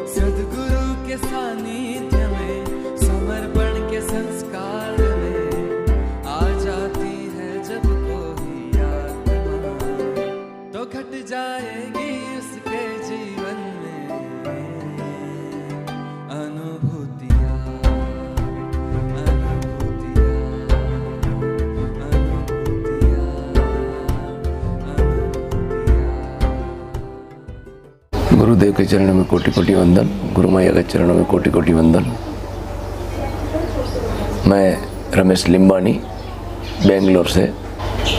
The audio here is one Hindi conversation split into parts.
सद्गुरु के सानिध्य में समर्पण के संस्कार में आ जाती है जब कोई आत्मा, तो घट जाएगी उसके जीवन में अनुभूतियाँ, अनुभूतियाँ, अनुभूतियाँ, अनुभूतियाँ। गुरुदेव के चरणों में कोटि कोटि वंदन, गुरु मैया के चरणों में कोटि कोटि वंदन। मैं रमेश लिंबानी बेंगलोर से।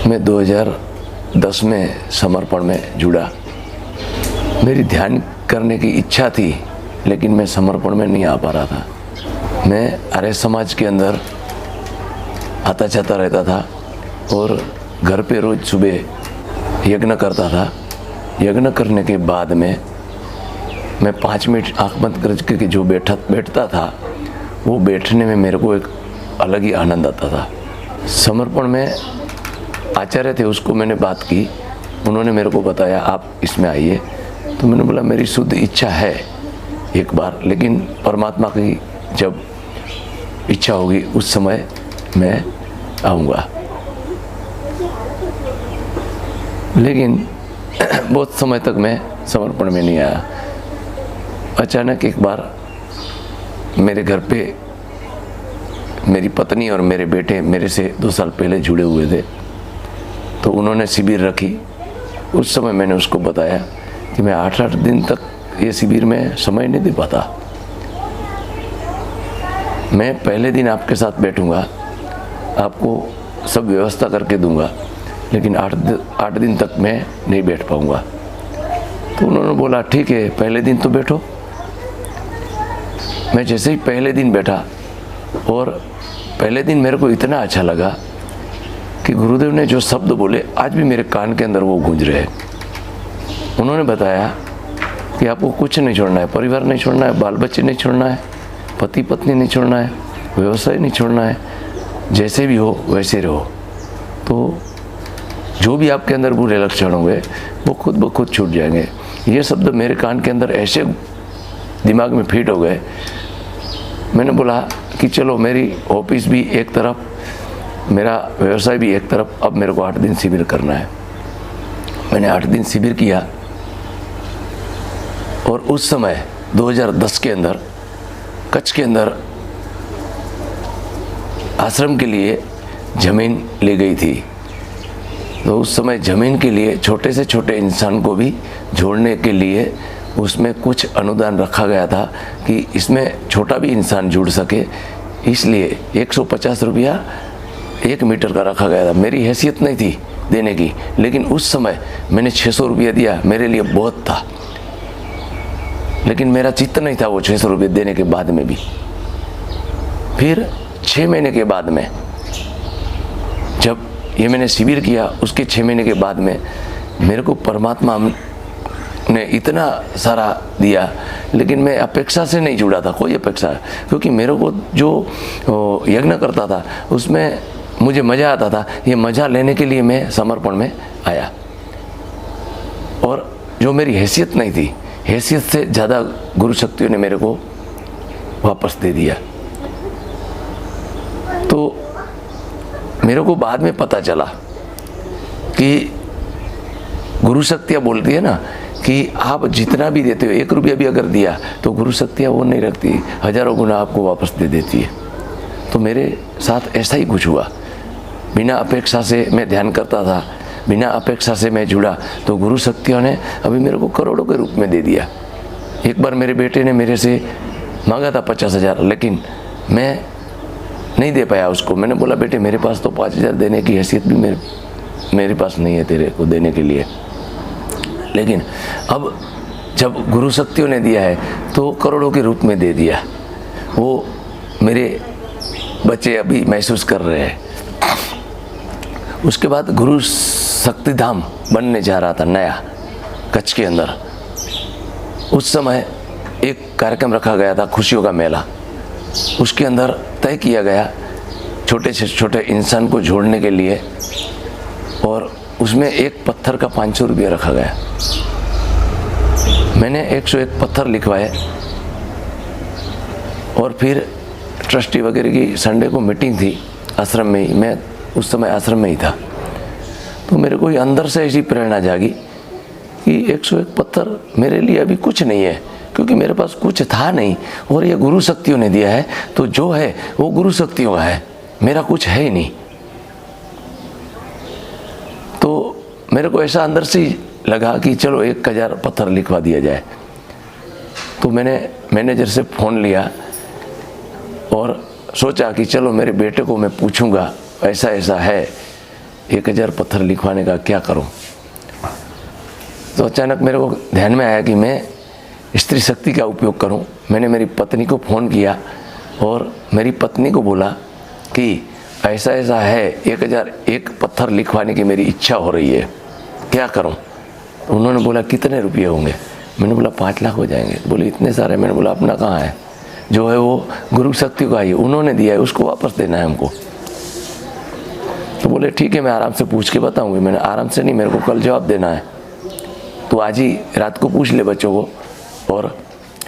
मैं 2010 में समर्पण में जुड़ा। मेरी ध्यान करने की इच्छा थी, लेकिन मैं समर्पण में नहीं आ पा रहा था। मैं आर्य समाज के अंदर आता जाता रहता था और घर पे रोज़ सुबह यज्ञ करता था। यज्ञ करने के बाद में मैं 5 मिनट आँख बंद करके जो बैठता था, वो बैठने में मेरे को एक अलग ही आनंद आता था। समर्पण में आचार्य थे, उसको मैंने बात की। उन्होंने मेरे को बताया आप इसमें आइए। तो मैंने बोला मेरी शुद्ध इच्छा है एक बार, लेकिन परमात्मा की जब इच्छा होगी उस समय मैं आऊँगा। लेकिन बहुत समय तक मैं समर्पण में नहीं आया। अचानक एक बार मेरे घर पे मेरी पत्नी और मेरे बेटे मेरे से 2 साल पहले जुड़े हुए थे, तो उन्होंने शिविर रखी। उस समय मैंने उसको बताया कि मैं 8-8 दिन तक ये शिविर में समय नहीं दे पाता। मैं पहले दिन आपके साथ बैठूंगा, आपको सब व्यवस्था करके दूंगा, लेकिन 8 दिन तक मैं नहीं बैठ पाऊंगा। तो उन्होंने बोला ठीक है, पहले दिन तो बैठो। मैं जैसे ही पहले दिन बैठा, और पहले दिन मेरे को इतना अच्छा लगा कि गुरुदेव ने जो शब्द बोले आज भी मेरे कान के अंदर वो गूंज रहे हैं। उन्होंने बताया कि आपको कुछ नहीं छोड़ना है, परिवार नहीं छोड़ना है, बाल बच्चे नहीं छोड़ना है, पति पत्नी नहीं छोड़ना है, व्यवसाय नहीं छोड़ना है, जैसे भी हो वैसे रहो। तो जो भी आपके अंदर बुरे लक्षण होंगे वो खुद ब खुद छूट जाएंगे। ये शब्द मेरे कान के अंदर ऐसे दिमाग में फिट हो गए। मैंने बोला कि चलो मेरी ऑफिस भी एक तरफ, मेरा व्यवसाय भी एक तरफ, अब मेरे को 8 दिन शिविर करना है। मैंने 8 दिन शिविर किया, और उस समय 2010 के अंदर कच्छ के अंदर आश्रम के लिए ज़मीन ली गई थी। तो उस समय ज़मीन के लिए छोटे से छोटे इंसान को भी जोड़ने के लिए उसमें कुछ अनुदान रखा गया था कि इसमें छोटा भी इंसान जुड़ सके, इसलिए 150 रुपया 1 मीटर का रखा गया था। मेरी हैसियत नहीं थी देने की, लेकिन उस समय मैंने 600 रुपया दिया, मेरे लिए बहुत था। लेकिन मेरा चित्त नहीं था वो 600 रुपये देने के बाद में भी। फिर 6 महीने के बाद में जब ये मैंने शिविर किया, उसके 6 महीने के बाद में मेरे को परमात्मा ने इतना सारा दिया, लेकिन मैं अपेक्षा से नहीं जुड़ा था, कोई अपेक्षा, क्योंकि मेरे को जो यज्ञ करता था उसमें मुझे मज़ा आता था। ये मज़ा लेने के लिए मैं समर्पण में आया, और जो मेरी हैसियत नहीं थी, हैसियत से ज़्यादा गुरु शक्तियों ने मेरे को वापस दे दिया। तो मेरे को बाद में पता चला कि गुरु शक्तियाँ बोलती है ना कि आप जितना भी देते हो, 1 रुपया भी अगर दिया तो गुरु शक्तियाँ वो नहीं रखती, हज़ारों गुना आपको वापस दे देती है। तो मेरे साथ ऐसा ही कुछ हुआ। बिना अपेक्षा से मैं ध्यान करता था, बिना अपेक्षा से मैं जुड़ा, तो गुरु शक्तियों ने अभी मेरे को करोड़ों के रूप में दे दिया। एक बार मेरे बेटे ने मेरे से मांगा था 50,000, लेकिन मैं नहीं दे पाया उसको। मैंने बोला बेटे मेरे पास तो 5,000 देने की हैसियत भी मेरे पास नहीं है तेरे को देने के लिए। लेकिन अब जब गुरु शक्तियों ने दिया है तो करोड़ों के रूप में दे दिया। वो मेरे बच्चे अभी महसूस कर रहे हैं। उसके बाद गुरु शक्तिधाम बनने जा रहा था नया कच्छ के अंदर। उस समय एक कार्यक्रम रखा गया था, खुशियों का मेला। उसके अंदर तय किया गया छोटे से छोटे इंसान को जोड़ने के लिए, और उसमें एक पत्थर का 500 रुपया रखा गया। मैंने 101 पत्थर लिखवाए और फिर ट्रस्टी वगैरह की संडे को मीटिंग थी आश्रम में ही, मैं उस समय आश्रम में ही था। तो मेरे को अंदर से ऐसी प्रेरणा जागी कि 101 पत्थर मेरे लिए अभी कुछ नहीं है, क्योंकि मेरे पास कुछ था नहीं और ये गुरु शक्तियों ने दिया है, तो जो है वो गुरु शक्तियों का है, मेरा कुछ है ही नहीं। तो मेरे को ऐसा अंदर से ही लगा कि चलो 1000 पत्थर लिखवा दिया जाए। तो मैंने मैनेजर से फ़ोन लिया और सोचा कि चलो मेरे बेटे को मैं पूछूंगा, ऐसा ऐसा है, 1000 पत्थर लिखवाने का क्या करूं। तो अचानक मेरे को ध्यान में आया कि मैं स्त्री शक्ति का उपयोग करूं। मैंने मेरी पत्नी को फ़ोन किया और मेरी पत्नी को बोला कि ऐसा ऐसा है, 1001 पत्थर लिखवाने की मेरी इच्छा हो रही है, क्या करूं। तो उन्होंने बोला कितने रुपये होंगे। मैंने बोला 5 लाख हो जाएंगे। बोले इतने सारे। मैंने बोला अपना कहाँ है, जो है वो गुरु शक्ति का ही है, उन्होंने दिया है, उसको वापस देना है हमको। तो बोले ठीक है, मैं आराम से पूछ के बताऊंगी। मैंने आराम से नहीं, मेरे को कल जवाब देना है, तो आज ही रात को पूछ ले बच्चों को और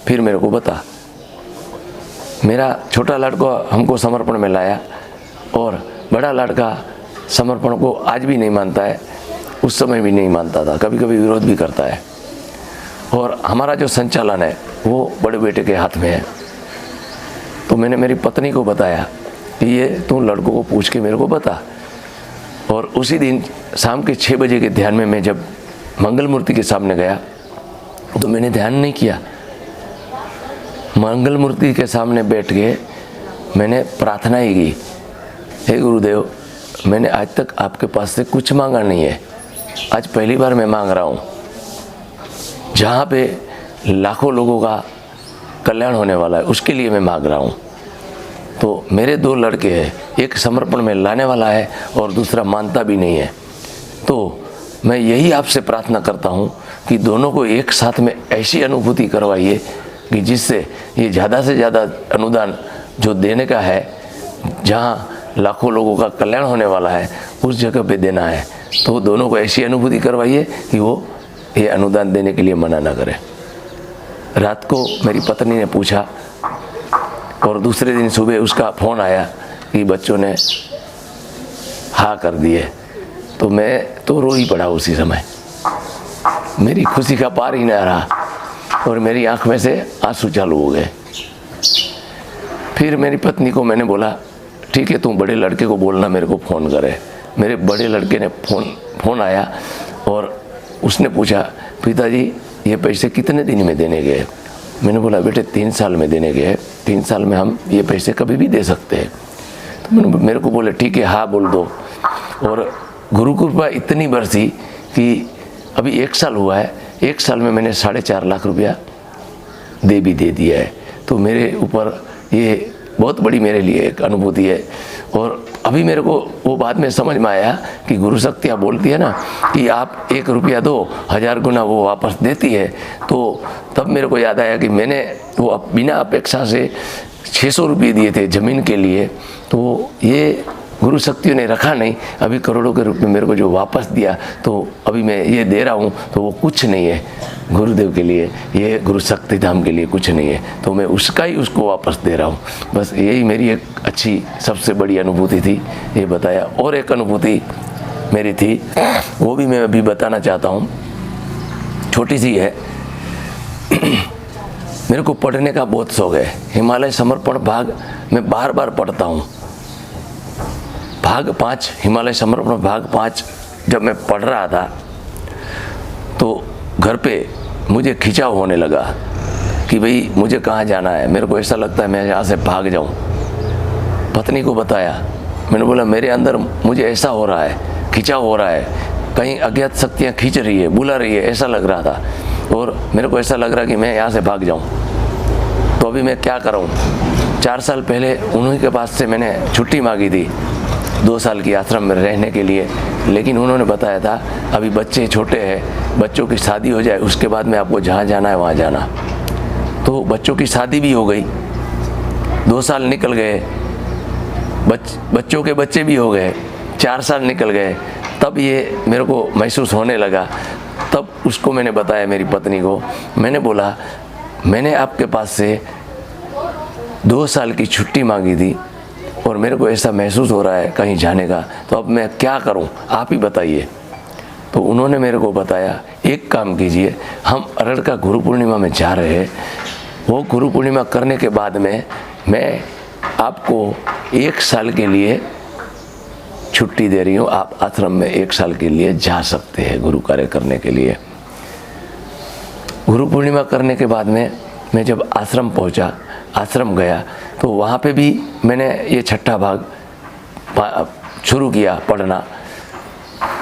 फिर मेरे को बता। मेरा छोटा लड़का हमको समर्पण में लाया और बड़ा लड़का समर्पण को आज भी नहीं मानता है, उस समय भी नहीं मानता था, कभी कभी विरोध भी करता है। और हमारा जो संचालन है वो बड़े बेटे के हाथ में है। तो मैंने मेरी पत्नी को बताया कि ये तू लड़कों को पूछ के मेरे को बता। और उसी दिन शाम के 6 बजे के ध्यान में मैं जब मंगल मूर्ति के सामने गया तो मैंने ध्यान नहीं किया। मंगल मूर्ति के सामने बैठ के मैंने प्रार्थना ही की, हे गुरुदेव, मैंने आज तक आपके पास से कुछ मांगा नहीं है, आज पहली बार मैं मांग रहा हूँ। जहाँ पे लाखों लोगों का कल्याण होने वाला है उसके लिए मैं मांग रहा हूँ। तो मेरे 2 लड़के हैं, एक समर्पण में लाने वाला है और दूसरा मानता भी नहीं है। तो मैं यही आपसे प्रार्थना करता हूँ कि दोनों को एक साथ में ऐसी अनुभूति करवाइए कि जिससे ये ज़्यादा से ज़्यादा अनुदान जो देने का है, जहाँ लाखों लोगों का कल्याण होने वाला है, उस जगह पे देना है। तो दोनों को ऐसी अनुभूति करवाइए कि वो ये अनुदान देने के लिए मना ना करे। रात को मेरी पत्नी ने पूछा और दूसरे दिन सुबह उसका फ़ोन आया कि बच्चों ने हाँ कर दिए। तो मैं तो रो ही पड़ा उसी समय, मेरी खुशी का पार ही ना रहा और मेरी आँख में से आंसू चालू हो गए। फिर मेरी पत्नी को मैंने बोला ठीक है, तुम बड़े लड़के को बोलना मेरे को फ़ोन करे। मेरे बड़े लड़के ने फ़ोन आया और उसने पूछा पिताजी ये पैसे कितने दिन में देने गए। मैंने बोला बेटे 3 साल में देने गए, 3 साल में हम ये पैसे कभी भी दे सकते हैं। तो मेरे को बोले ठीक है, हाँ बोल दो। और गुरु कृपा इतनी बरसी कि अभी 1 साल हुआ है, 1 साल में मैंने 4.5 लाख रुपया दे दिया है। तो मेरे ऊपर ये बहुत बड़ी मेरे लिए एक अनुभूति है। और अभी मेरे को वो बाद में समझ में आया कि गुरु शक्तियाँ बोलती है ना कि आप 1 रुपया दो, 1000 गुना वो वापस देती है। तो तब मेरे को याद आया कि मैंने वो बिना अपेक्षा से 600 रुपये दिए थे ज़मीन के लिए, तो ये गुरु शक्तियों ने रखा नहीं, अभी करोड़ों के रूप में मेरे को जो वापस दिया, तो अभी मैं ये दे रहा हूँ तो वो कुछ नहीं है गुरुदेव के लिए, ये गुरु शक्ति धाम के लिए कुछ नहीं है, तो मैं उसका ही उसको वापस दे रहा हूँ। बस यही मेरी एक अच्छी सबसे बड़ी अनुभूति थी, ये बताया। और एक अनुभूति मेरी थी, वो भी मैं अभी बताना चाहता हूँ, छोटी सी है। मेरे को पढ़ने का बहुत शौक है। हिमालय समर्पण भाग मैं बार बार पढ़ता हूँ। भाग 5, हिमालय समर्पण भाग 5 जब मैं पढ़ रहा था तो घर पे मुझे खिंचाव होने लगा कि भाई मुझे कहाँ जाना है। मेरे को ऐसा लगता है मैं यहाँ से भाग जाऊँ। पत्नी को बताया, मैंने बोला मेरे अंदर मुझे ऐसा हो रहा है, खिंचाव हो रहा है, कहीं अज्ञात शक्तियाँ खींच रही है, बुला रही है, ऐसा लग रहा था। और मेरे को ऐसा लग रहा कि मैं यहाँ से भाग जाऊँ। तो अभी मैं क्या करूँ। 4 साल पहले उन्हीं के पास से मैंने छुट्टी मांगी थी 2 साल की आश्रम में रहने के लिए, लेकिन उन्होंने बताया था अभी बच्चे छोटे हैं, बच्चों की शादी हो जाए उसके बाद में आपको जहाँ जाना है वहाँ जाना। तो बच्चों की शादी भी हो गई, 2 साल निकल गए, बच्चों के बच्चे भी हो गए, 4 साल निकल गए। तब ये मेरे को महसूस होने लगा। तब उसको मैंने बताया, मेरी पत्नी को मैंने बोला मैंने आपके पास से 2 साल की छुट्टी मांगी थी और मेरे को ऐसा महसूस हो रहा है कहीं जाने का, तो अब मैं क्या करूं, आप ही बताइए। तो उन्होंने मेरे को बताया, एक काम कीजिए, हम अरड़ का गुरु पूर्णिमा में जा रहे हैं, वो गुरु पूर्णिमा करने के बाद में मैं आपको 1 साल के लिए छुट्टी दे रही हूँ, आप आश्रम में 1 साल के लिए जा सकते हैं गुरु कार्य करने के लिए। गुरु पूर्णिमा करने के बाद में मैं जब आश्रम पहुँचा, आश्रम गया, तो वहाँ पे भी मैंने ये 6ठा भाग शुरू किया पढ़ना।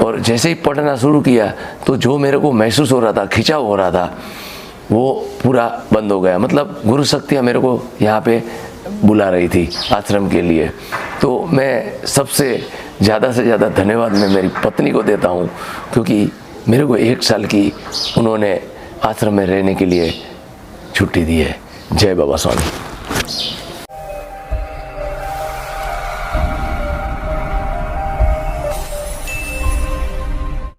और जैसे ही पढ़ना शुरू किया तो जो मेरे को महसूस हो रहा था, खिंचाव हो रहा था, वो पूरा बंद हो गया। मतलब गुरु शक्तियाँ मेरे को यहाँ पे बुला रही थी आश्रम के लिए। तो मैं सबसे ज़्यादा से ज़्यादा धन्यवाद मैं मेरी पत्नी को देता हूँ, क्योंकि मेरे को 1 साल की उन्होंने आश्रम में रहने के लिए छुट्टी दी है। जय बाबा स्वामी।